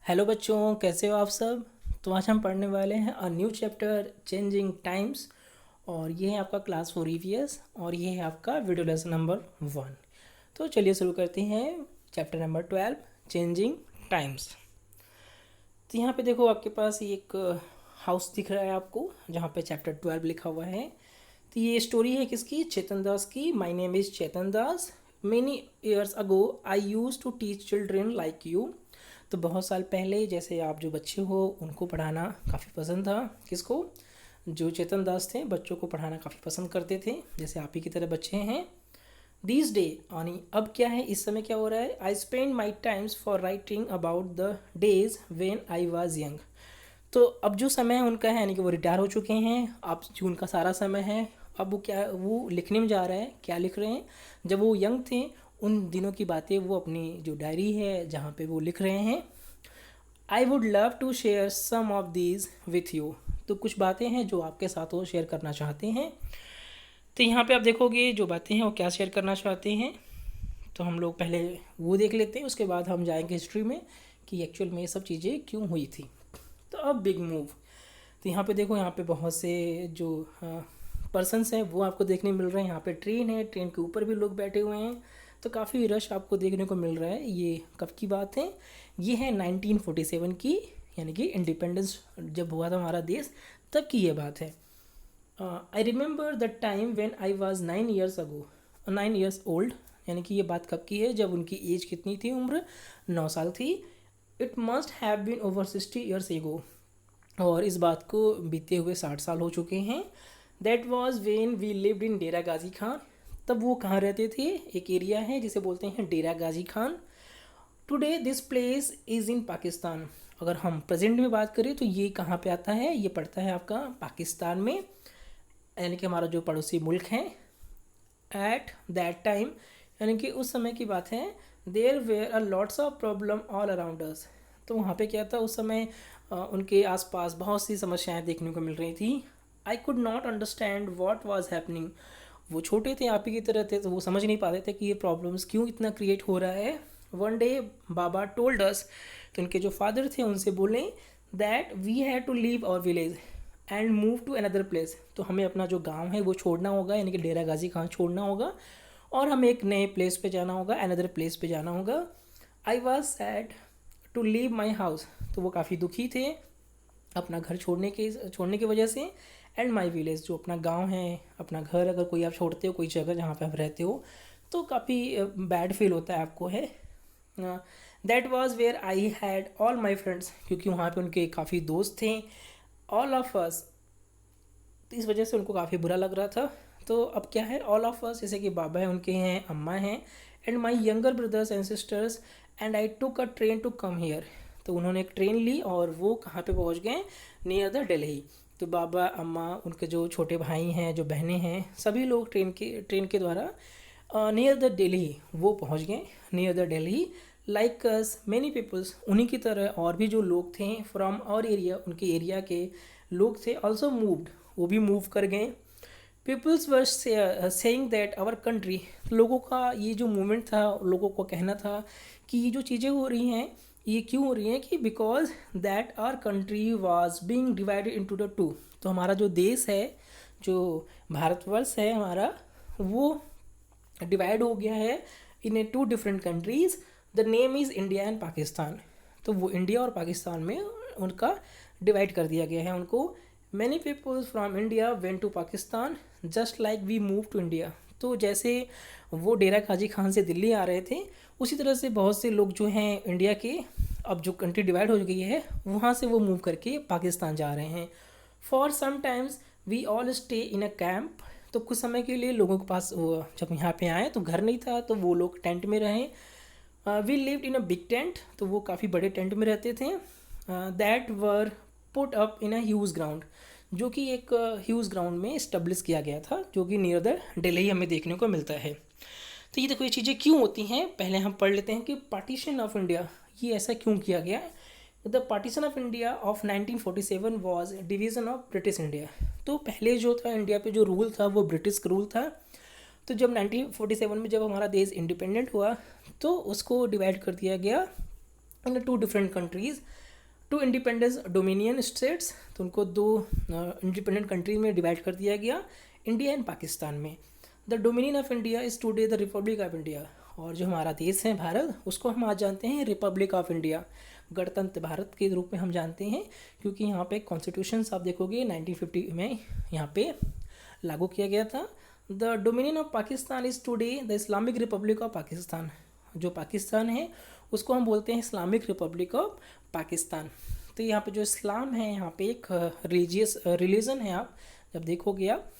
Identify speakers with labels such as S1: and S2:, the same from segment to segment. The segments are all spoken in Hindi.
S1: हेलो बच्चों, कैसे हो आप सब। तो आज हम पढ़ने वाले हैं a new chapter changing times. और ये है आपका क्लास 4 ईवीएस और ये है आपका वीडियो लेसन नंबर 1। तो चलिए शुरू करते हैं चैप्टर नंबर 12 चेंजिंग टाइम्स। तो यहाँ पे देखो आपके पास एक हाउस दिख रहा है आपको, जहाँ पे चैप्टर 12 लिखा हुआ है। तो ये स्टोरी है किसकी? चेतन दास की। My name is Chetan Das. Many years ago I use to teach children like you. तो बहुत साल पहले जैसे आप जो बच्चे हो उनको पढ़ाना काफ़ी पसंद था। किसको? जो चेतन दास थे, बच्चों को पढ़ाना काफ़ी पसंद करते थे, जैसे आप ही की तरह बच्चे हैं। दिस डे यानी अब क्या है, इस समय क्या हो रहा है? I spend my times for writing about the days when I was young. तो अब जो समय है उनका है, यानी कि वो रिटायर हो चुके हैं। अब जो उनका सारा समय है, अब वो क्या वो लिखने में जा रहा है। क्या लिख रहे हैं? जब वो यंग थे उन दिनों की बातें वो अपनी जो डायरी है जहाँ पे वो लिख रहे हैं। I would love to share some of these with you. तो कुछ बातें हैं जो आपके साथ वो शेयर करना चाहते हैं। तो यहाँ पे आप देखोगे जो बातें हैं वो क्या शेयर करना चाहते हैं। तो हम लोग पहले वो देख लेते हैं, उसके बाद हम जाएंगे हिस्ट्री में कि एक्चुअल में ये सब चीज़ें क्यों हुई थी। तो अब बिग मूव। तो यहाँ पे देखो, यहाँ पे बहुत से जो पर्सनस हैं वो आपको देखने मिल रहे हैं। यहाँ पे ट्रेन है, ट्रेन के ऊपर भी लोग बैठे हुए हैं। तो काफ़ी रश आपको देखने को मिल रहा है। ये कब की बात है? ये है 1947 की, यानी कि इंडिपेंडेंस जब हुआ था हमारा देश, तब की ये बात है। I remember the time when I was 9 years ago, 9 years old. यानी कि ये बात कब की है? जब उनकी एज कितनी थी? उम्र 9 साल थी। It must have been over 60 years ago. और इस बात को बीते हुए 60 साल हो चुके हैं। That was when we lived in Dera Ghazi Khan. तब वो कहाँ रहते थे? एक एरिया है जिसे बोलते हैं Dera Ghazi Khan. Today this place is in Pakistan. अगर हम प्रेजेंट में बात करें तो ये कहाँ पे आता है? ये पड़ता है आपका पाकिस्तान में, यानी कि हमारा जो पड़ोसी मुल्क है। एट दैट टाइम, यानी कि उस समय की बात है। There were a lots of problem all around us. तो वहाँ पे क्या था उस समय? उनके आसपास बहुत सी समस्याएं देखने को मिल रही थी। I could not understand what was happening. वो छोटे थे, आप ही की तरह थे, तो वो समझ नहीं पाते थे कि ये प्रॉब्लम्स क्यों इतना क्रिएट हो रहा है। One day Baba told us. तो उनके जो फादर थे उनसे बोले that we had to leave our village and move to another place. तो हमें अपना जो गांव है वो छोड़ना होगा, यानी कि डेरा गाजी खान छोड़ना होगा, और हमें एक नए प्लेस पे जाना होगा, अनदर प्लेस पे जाना होगा। I was sad to leave my house. तो वो काफ़ी दुखी थे अपना घर छोड़ने की वजह से। एंड माई विलेज, जो अपना गांव है, अपना घर, अगर कोई आप छोड़ते हो कोई जगह जहाँ पे आप रहते हो तो काफ़ी बैड फील होता है आपको है। That was where I had all my friends, क्योंकि वहाँ पे उनके काफ़ी दोस्त थे। ऑल ऑफ अस, तो इस वजह से उनको काफ़ी बुरा लग रहा था। तो अब क्या है? ऑल ऑफ अस, जैसे कि बाबा है उनके हैं, अम्मा हैं, and my younger brothers and sisters, and I took a train to come here. तो उन्होंने एक ट्रेन ली और वो कहाँ पे पहुँच गए? Near the Delhi. तो बाबा, अम्मा, उनके जो छोटे भाई हैं, जो बहनें हैं, सभी लोग ट्रेन के द्वारा नियर द दिल्ली वो पहुँच गए। Near the Delhi like us many peoples, उन्हीं की तरह और भी जो लोग थे फ्रॉम और एरिया, उनके एरिया के लोग थे, ऑल्सो मूव्ड, वो भी मूव कर गए। Peoples were saying that our country, लोगों का ये जो मूवमेंट था, लोगों को कहना था कि ये जो चीज़ें हो रही हैं ये क्यों हो रही हैं? कि because that our country was being divided into the two. तो हमारा जो देश है, जो भारतवर्ष है हमारा, वो डिवाइड हो गया है in a two different countries. The name is India and Pakistan. तो वो इंडिया और पाकिस्तान में उनका डिवाइड कर दिया गया है उनको। Many peoples from India went to Pakistan just like we move to India. तो जैसे वो डेरा गाजी खान से दिल्ली आ रहे थे, उसी तरह से बहुत से लोग जो हैं इंडिया के, अब जो कंट्री डिवाइड हो गई है वहाँ से वो मूव करके पाकिस्तान जा रहे हैं। For some times we all stay in a camp. तो कुछ समय के लिए लोगों के पास वो जब यहाँ पे आए तो घर नहीं था, तो वो लोग टेंट में रहे। We lived in a big tent. तो वो काफ़ी बड़े टेंट में रहते थे। That were put up in a huge ground, जो कि एक ह्यूज ग्राउंड में इस्टेब्लिश किया गया था, जो कि नियर द दिल्ली हमें देखने को मिलता है। तो ये देखो ये चीज़ें क्यों होती हैं, पहले हम पढ़ लेते हैं कि पार्टीशन ऑफ इंडिया ये ऐसा क्यों किया गया। The partition of India of 1947 was division of British India. तो पहले जो था इंडिया पे जो रूल था वो ब्रिटिश का रूल था। तो जब 1947 में जब हमारा देश इंडिपेंडेंट हुआ तो उसको डिवाइड कर दिया गया in two different countries, two independence dominion states, तो उनको दो इंडिपेंडेंट कंट्रीज में डिवाइड कर दिया गया, इंडिया एंड पाकिस्तान में। The dominion of India is today the Republic of India, और जो हमारा देश है भारत, उसको हम आज जानते हैं रिपब्लिक ऑफ इंडिया, गणतंत्र भारत के रूप में हम जानते हैं, क्योंकि यहाँ पे कॉन्स्टिट्यूशन आप देखोगे 1950 में यहाँ पे लागू किया गया था। The dominion of Pakistan is today the Islamic Republic of Pakistan, जो पाकिस्तान है उसको हम बोलते हैं इस्लामिक रिपब्लिक ऑफ पाकिस्तान। तो यहाँ पे जो इस्लाम है, यहाँ पे एक रिलीजन है, आप जब देखोगे आप,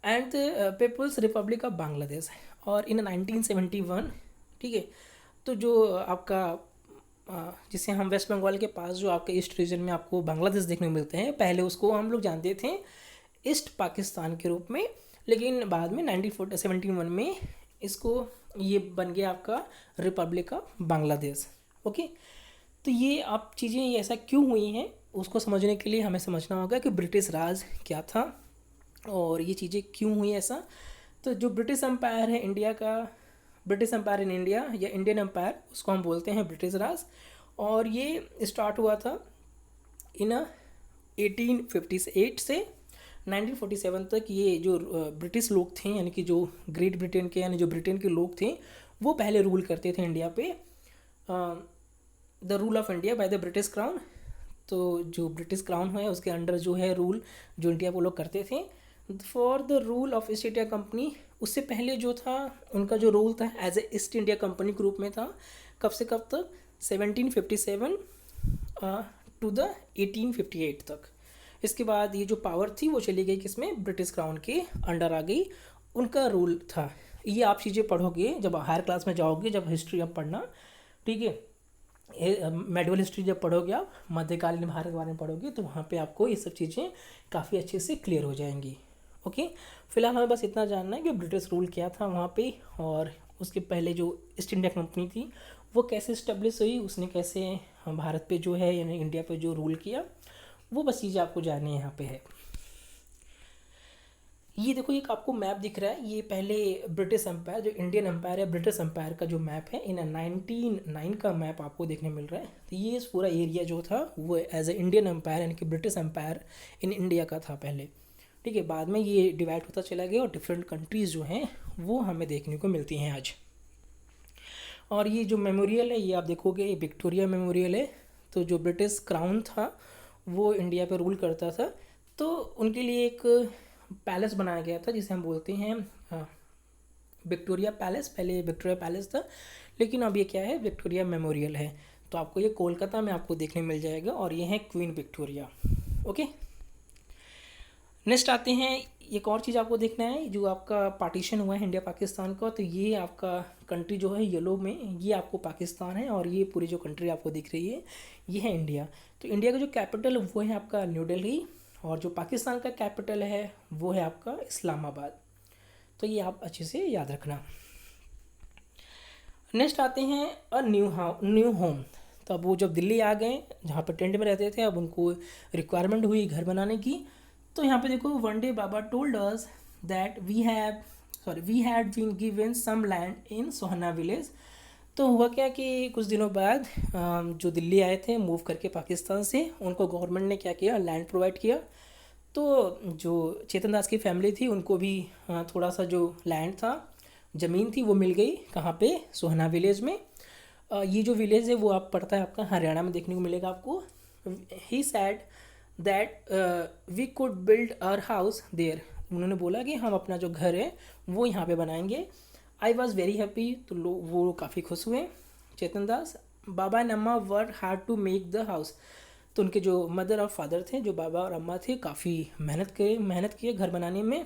S1: and the peoples republic of Bangladesh, और इन 1971, ठीक है। तो जो आपका जिसे हम वेस्ट बंगाल के पास जो आपके ईस्ट रीजन में आपको बांग्लादेश देखने को मिलते हैं, पहले उसको हम लोग जानते थे ईस्ट पाकिस्तान के रूप में, लेकिन बाद में 1971 में इसको ये बन गया आपका रिपब्लिक ऑफ बांग्लादेश। ओके, तो ये आप चीज़ें ऐसा क्यों हुई हैं उसको समझने के लिए हमें समझना होगा कि ब्रिटिश राज क्या था और ये चीज़ें क्यों हुई ऐसा। तो जो ब्रिटिश एम्पायर है इंडिया का, ब्रिटिश एम्पायर इन इंडिया या इंडियन एम्पायर, उसको हम बोलते हैं ब्रिटिश राज, और ये स्टार्ट हुआ था इन 1858 से 1947 तक। ये जो ब्रिटिश लोग थे, यानी कि जो ग्रेट ब्रिटेन के, यानी जो ब्रिटेन के लोग थे, वो पहले रूल करते थे इंडिया पे, the rule of India by the British crown. तो जो ब्रिटिश क्राउन है उसके अंडर जो है रूल जो इंडिया को लोग करते थे। For the rule of East India Company, उससे पहले जो था उनका जो रोल था as a East India Company के रूप में था, कब से कब तक, 1757 टू द 1858 तक। इसके बाद ये जो पावर थी वो चली गई किसमें, ब्रिटिश क्राउन के अंडर आ गई, उनका रूल था। ये आप चीज़ें पढ़ोगे जब हायर क्लास में जाओगे, जब हिस्ट्री आप पढ़ना, ठीक है, मेडिवल हिस्ट्री जब पढ़ोगे आप, मध्यकालीन भारत के बारे में पढ़ोगे, तो वहाँ पे आपको ये सब चीज़ें काफ़ी अच्छे से क्लियर हो जाएंगी। ओके, फिलहाल हमें बस इतना जानना है कि ब्रिटिश रूल क्या था वहाँ पे, और उसके पहले जो ईस्ट इंडिया कंपनी थी वो कैसे इस्टेब्लिश हुई, उसने कैसे भारत पे जो है यानी इंडिया पे जो रूल किया, वो बस चीज़ें आपको जाननी यहाँ पे है। ये देखो एक आपको मैप दिख रहा है, ये पहले ब्रिटिश एम्पायर, जो इंडियन एम्पायर है, ब्रिटिश एम्पायर का जो मैप है, इन 1909 का मैप आपको देखने मिल रहा है। तो ये इस पूरा एरिया जो था वो एज ए इंडियन एम्पायर यानी कि ब्रिटिश एम्पायर इन इंडिया का था पहले, ठीक है। बाद में ये डिवाइड होता चला गया और डिफरेंट कंट्रीज़ जो हैं वो हमें देखने को मिलती हैं आज। और ये जो मेमोरियल है ये आप देखोगे, ये विक्टोरिया मेमोरियल है। तो जो ब्रिटिश क्राउन था वो इंडिया पे रूल करता था, तो उनके लिए एक पैलेस बनाया गया था जिसे हम बोलते हैं विक्टोरिया पैलेस। पहले विक्टोरिया पैलेस था, लेकिन अब ये क्या है, विक्टोरिया मेमोरियल है। तो आपको ये कोलकाता में आपको देखने मिल जाएगा, और ये है क्वीन विक्टोरिया। ओके, नेक्स्ट आते हैं, एक और चीज़ आपको देखना है, जो आपका पार्टीशन हुआ है इंडिया पाकिस्तान का, तो ये आपका कंट्री जो है येलो में, ये आपको पाकिस्तान है, और ये पूरी जो कंट्री आपको दिख रही है ये है इंडिया। तो इंडिया का जो कैपिटल वो है आपका न्यू दिल्ली, और जो पाकिस्तान का कैपिटल है वो है आपका इस्लामाबाद। तो ये आप अच्छे से याद रखना। नेक्स्ट आते हैं न्यू होम। तो अब वो जब दिल्ली आ गए, जहाँ पर टेंट में रहते थे, अब उनको रिक्वायरमेंट हुई घर बनाने की। तो यहाँ पे देखो, one day Baba told us that we had been given some land in Sohna village. तो हुआ क्या कि कुछ दिनों बाद जो दिल्ली आए थे मूव करके पाकिस्तान से, उनको गवर्नमेंट ने क्या किया, लैंड प्रोवाइड किया। तो जो चेतन दास की फैमिली थी उनको भी थोड़ा सा जो लैंड था, ज़मीन थी, वो मिल गई। कहाँ पे, सोहना विलेज में। ये जो विलेज है वो आप पड़ता है आपका हरियाणा में देखने को मिलेगा आपको। He said that we could build our house there. उन्होंने बोला कि हम अपना जो घर है वो यहाँ पे बनाएंगे। I was very happy. तो वो काफ़ी खुश हुए Chetan Das. Baba and Amma work hard to make the house. तो उनके जो मदर और फादर थे, जो बाबा और अम्मा थे, काफ़ी मेहनत किए घर बनाने में।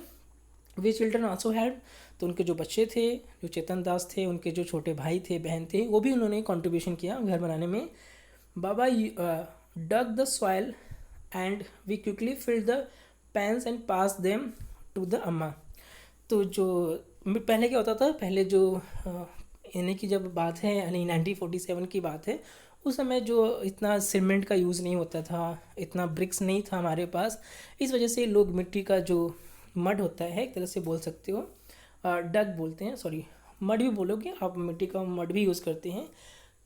S1: वे चिल्ड्रन आल्सो हैड। तो उनके जो बच्चे थे, जो चेतन दास थे, उनके जो छोटे भाई थे, बहन थे, वो भी उन्होंने कंट्रीब्यूशन किया घर बनाने में। Baba dug the soil and we quickly filled the pans and pass them to the Amma. तो जो पहले क्या होता था, पहले जो यानी कि जब बात है यानी 1947 की बात है, उस समय जो इतना सीमेंट का यूज़ नहीं होता था, इतना ब्रिक्स नहीं था हमारे पास। इस वजह से लोग मिट्टी का जो मड होता है, एक तरह से बोल सकते हो, डग बोलते हैं, सॉरी मड भी बोलोगे आप, मिट्टी का मड भी यूज़ करते हैं।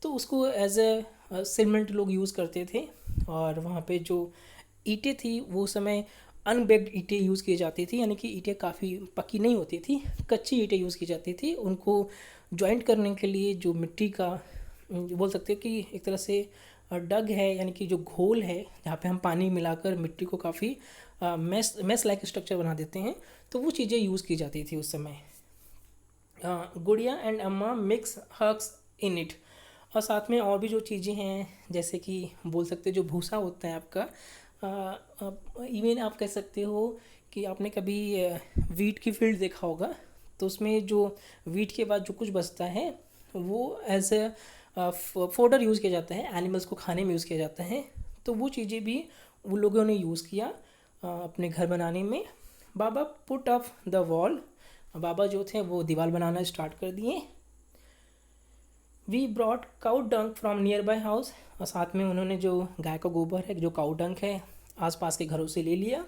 S1: तो उसको एज ए सीमेंट लोग यूज़ करते थे। और वहाँ पे जो ईंटें थी वो समय अनबेक्ड ईंटें यूज़ की जाती थी, यानी कि ईंटें काफ़ी पक्की नहीं होती थी, कच्ची ईंटें यूज़ की जाती थी। उनको जॉइंट करने के लिए जो मिट्टी का बोल सकते हो कि एक तरह से डग है, यानी कि जो घोल है जहाँ पे हम पानी मिलाकर मिट्टी को काफ़ी मैस लाइक स्ट्रक्चर बना देते हैं, तो वो चीज़ें यूज़ की जाती थी उस समय। गुड़िया एंड अम्मा मिक्स हर्ब्स इन इट। और साथ में और भी जो चीज़ें हैं, जैसे कि बोल सकते हो जो भूसा होता है आपका, इवन आप कह सकते हो कि आपने कभी वीट की फील्ड देखा होगा, तो उसमें जो वीट के बाद जो कुछ बचता है वो एज ए फोडर यूज़ किया जाता है, एनिमल्स को खाने में यूज़ किया जाता है। तो वो चीज़ें भी वो लोगों ने यूज़ किया अपने घर बनाने में। बाबा पुट अप द वॉल, बाबा जो थे वो दीवार बनाना स्टार्ट कर दिए। वी ब्रॉट काउ डंक फ्रॉम नियर बाय हाउस, और साथ में उन्होंने जो गाय का गोबर है, जो काउ डंक है, आसपास के घरों से ले लिया।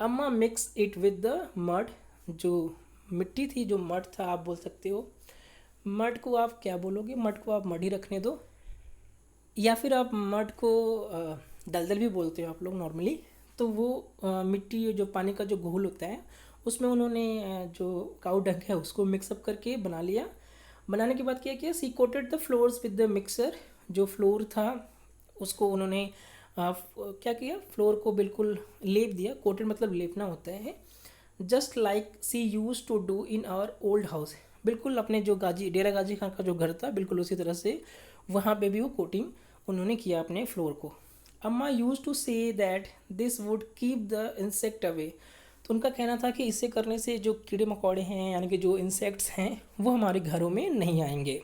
S1: अम्मा mix it with the mud, जो मिट्टी थी, जो मड था आप बोल सकते हो। मड को आप क्या बोलोगे, मड को आप मड ही रखने दो, या फिर आप मड को दलदल भी बोलते हो आप लोग नॉर्मली। तो वो मिट्टी जो पानी का जो घोल होता है उसमें उन्होंने जो काउ डंक है उसको मिक्सअप करके बना लिया। बनाने के बाद क्या किया, she coated the floors with the mixer, जो फ्लोर था उसको उन्होंने क्या किया, फ्लोर को बिल्कुल लेप दिया। कोटेड मतलब लेपना होता है। Just like she use to do in our old house, बिल्कुल अपने जो डेरा गाजी खान का जो घर था बिल्कुल उसी तरह से वहाँ पे भी वो कोटिंग उन्होंने किया अपने फ्लोर को। Amma use to say that this would keep the insect away, तो उनका कहना था कि इसे करने से जो कीड़े मकोड़े हैं, यानी कि जो इंसेक्ट्स हैं, वो हमारे घरों में नहीं आएंगे।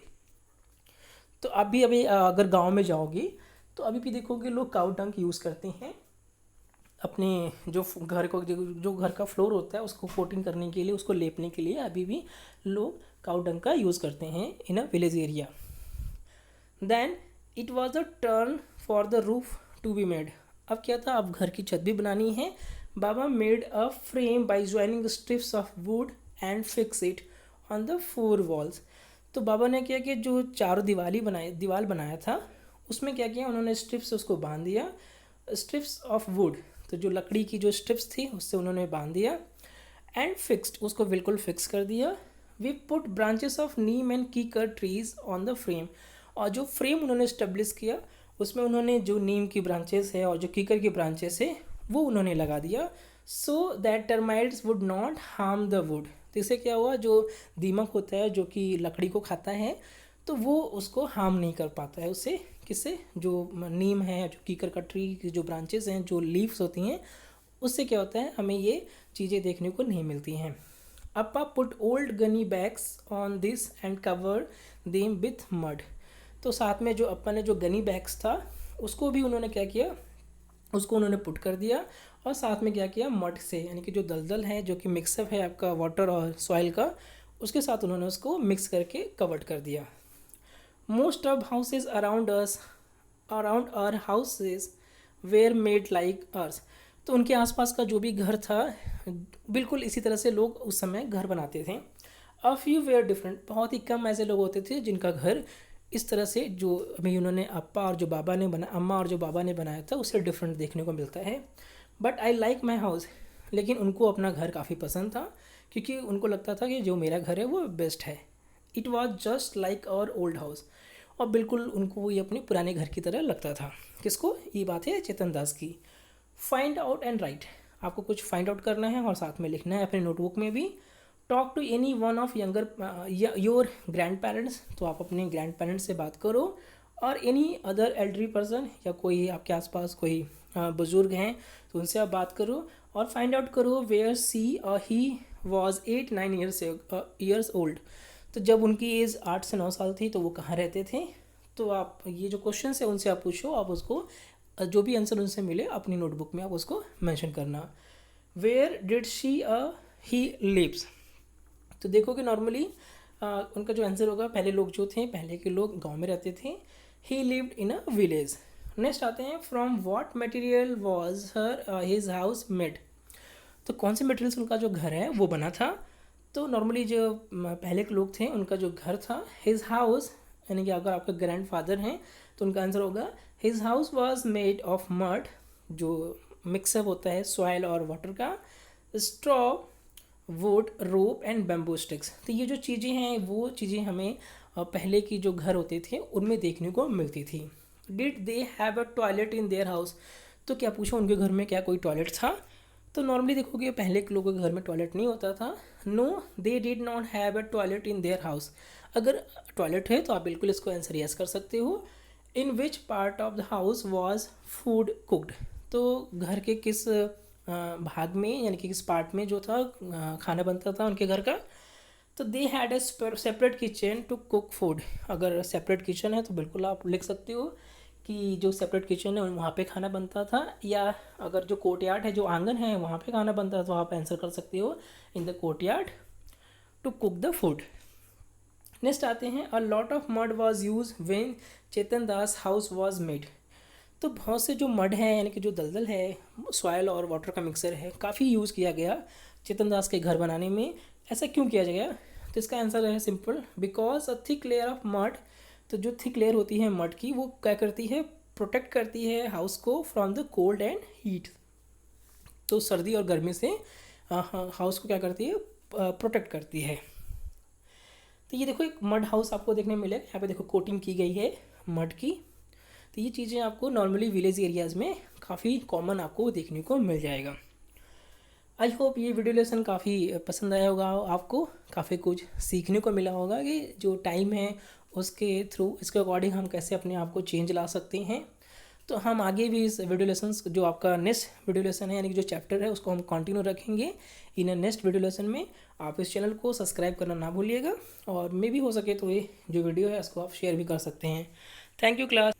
S1: तो अभी अगर गांव में जाओगे तो अभी भी देखोगे लोग काउ डंक यूज़ करते हैं अपने जो घर को, जो घर का फ्लोर होता है उसको कोटिंग करने के लिए, उसको लेपने के लिए अभी भी लोग काउ डंक का यूज़ करते हैं in a village area. Then it was the turn for the roof to be made, अब क्या था, अब घर की छत भी बनानी है। Baba made a frame by joining strips of wood and fix it on the four walls. तो बाबा ने क्या किया, जो चारों दीवार बनाया था उसमें क्या किया उन्होंने, स्ट्रिप्स उसको बांध दिया, स्ट्रिप्स ऑफ वुड, तो जो लकड़ी की जो स्ट्रिप्स थी उससे उन्होंने बांध दिया। एंड फिक्स्ड, उसको बिल्कुल फिक्स कर दिया। We put branches of neem and kikar trees on the frame, और जो फ्रेम उन्होंने स्टेब्लिश किया उसमें उन्होंने जो नीम की ब्रांचेस है और जो कीकर की ब्रांचेस है वो उन्होंने लगा दिया, so that termites would not harm the wood. तो इससे क्या हुआ, जो दीमक होता है जो कि लकड़ी को खाता है तो वो उसको हार्म नहीं कर पाता है उससे, किससे, जो नीम है, जो कीकर का ट्री की जो ब्रांचेस हैं, जो लीव्स होती हैं, उससे क्या होता है हमें ये चीज़ें देखने को नहीं मिलती हैं। अपा put old Ghani bags on this and cover them with mud, तो साथ में जो अपा ने जो गनी बैग्स था उसको भी उन्होंने क्या किया, उसको उन्होंने पुट कर दिया, और साथ में क्या किया, मड से, यानी कि जो दलदल है जो कि मिक्सअप है आपका वाटर और सॉइल का, उसके साथ उन्होंने उसको मिक्स करके कवर्ड कर दिया। Most of houses around our houses were made like ours, तो उनके आसपास का जो भी घर था बिल्कुल इसी तरह से लोग उस समय घर बनाते थे। अ फ्यू वेयर डिफरेंट, बहुत ही कम ऐसे लोग होते थे जिनका घर इस तरह से, जो अभी उन्होंने अम्मा और जो बाबा ने बनाया था उससे डिफरेंट देखने को मिलता है। But I like my house, लेकिन उनको अपना घर काफ़ी पसंद था क्योंकि उनको लगता था कि जो मेरा घर है वो बेस्ट है। It was just like our old house, और बिल्कुल उनको ये अपने पुराने घर की तरह लगता था। किसको, ये बात है चेतन दास की। फाइंड आउट एंड राइट, आपको कुछ फाइंड आउट करना है और साथ में लिखना है अपने नोटबुक में भी। Talk to any one of your grandparents, तो आप अपने ग्रैंड पेरेंट्स से बात करो, और एनी अदर एल्डरी पर्सन, या कोई आपके आसपास कोई बुज़ुर्ग हैं तो उनसे आप बात करो, और फाइंड आउट करो where she he was 8-9 years old, तो जब उनकी एज 8 से 9 साल थी तो वो कहाँ रहते थे। तो आप ये जो क्वेश्चन है उनसे आप पूछो, आप उसको जो भी आंसर उनसे मिले अपनी नोटबुक में आप उसको मेंशन करना। वेयर डिड ही लिव्स, तो देखो कि नॉर्मली उनका जो आंसर होगा, पहले लोग जो थे, पहले के लोग गांव में रहते थे। ही lived in a village. Next आते हैं, from what material was his house made, तो कौन से मटेरियल से उनका जो घर है वो बना था। तो नॉर्मली जो पहले के लोग थे उनका जो घर था, हिज हाउस, यानी कि अगर आपका ग्रैंड फादर हैं तो उनका आंसर होगा his house was made of mud, जो मिक्सअप होता है सॉइल और वाटर का, straw, would, rope and bamboo sticks. तो ये जो चीज़ें हैं वो चीज़ें हमें पहले की जो घर होते थे उनमें देखने को मिलती थी। Did they have a toilet in their house, तो क्या पूछा उनके घर में क्या कोई टॉयलेट था? तो नॉर्मली देखोगे पहले के लोगों के घर में टॉयलेट नहीं होता था। No, they did not have a toilet in their house. अगर टॉयलेट है तो आप बिल्कुल इसको आंसर यस कर सकते हो। In which part of the house was food cooked, तो घर के किस भाग में यानी कि किस पार्ट में जो था खाना बनता था उनके घर का? तो they had a separate kitchen to cook food. अगर सेपरेट किचन है तो बिल्कुल आप लिख सकते हो कि जो सेपरेट किचन है वहाँ पे खाना बनता था, या अगर जो कोर्टयार्ड है जो आंगन है वहाँ पे खाना बनता था तो आप आंसर कर सकते हो in the courtyard to cook the food. Next आते हैं, a lot of mud was use when Chetan Das house was made. तो बहुत से जो मड है यानी कि जो दलदल है, सॉयल और वाटर का मिक्सर है, काफ़ी यूज़ किया गया चेतन दास के घर बनाने में। ऐसा क्यों किया गया? तो इसका आंसर है simple, because a thick layer of mud. तो जो थिक लेयर होती है मड की वो क्या करती है, प्रोटेक्ट करती है हाउस को from the cold and heat. तो सर्दी और गर्मी से हाउस को क्या करती है, प्रोटेक्ट करती है। तो ये देखो एक मड हाउस आपको देखने मिलेगा, यहाँ पे देखो कोटिंग की गई है मड की। तो ये चीज़ें आपको नॉर्मली विलेज एरियाज़ में काफ़ी कॉमन आपको देखने को मिल जाएगा। आई होप ये वीडियो लेसन काफ़ी पसंद आया होगा आपको, काफ़ी कुछ सीखने को मिला होगा कि जो टाइम है उसके थ्रू इसके अकॉर्डिंग हम कैसे अपने आप को चेंज ला सकते हैं। तो हम आगे भी इस वीडियो लेसन जो आपका नेक्स्ट वीडियो लेसन है यानी कि जो चैप्टर है उसको हम कंटिन्यू रखेंगे इन नेक्स्ट वीडियो लेसन में। आप इस चैनल को सब्सक्राइब करना ना भूलिएगा, और मे भी हो सके तो ये जो वीडियो है उसको आप शेयर भी कर सकते हैं। Thank you class.